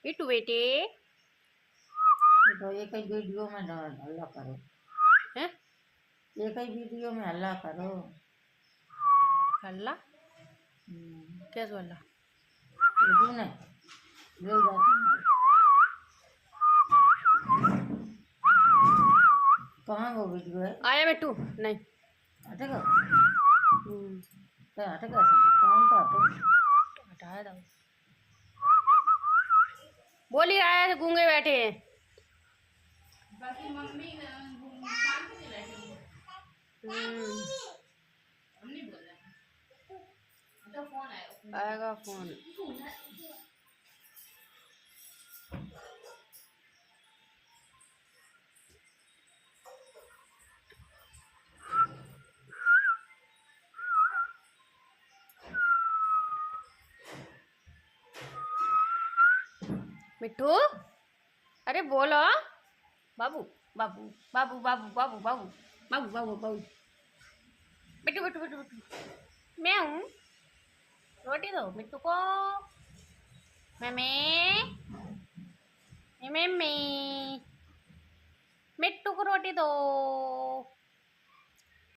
मिट्टू बेटे तो एक ही वीडियो में हल्ला करो, हैं एक ही वीडियो में हल्ला करो। हल्ला हम्म, कैसे हल्ला वीडियो ने ले जाती है। कहाँ वो वीडियो है? आया मिट्टू नहीं हटेगा हम्म, तो हटेगा सब काम तो हटे। हटाया था बोली आया गूंगे बैठे हैं बाकी मम्मी शांत नहीं बैठी है। हम्म, हम नहीं बोल रहे हैं। तो फोन आया आएगा फोन मिट्टू अरे बोलो बाबू बाबू बाबू बाबू बाबू बाबू बाबू बाबू बाबू बिट्टू बिट्टू बिट्टू बिट्टू मैं हूँ रोटी दो मिट्टू को मम्मी मम्मी मिट्टू को रोटी दो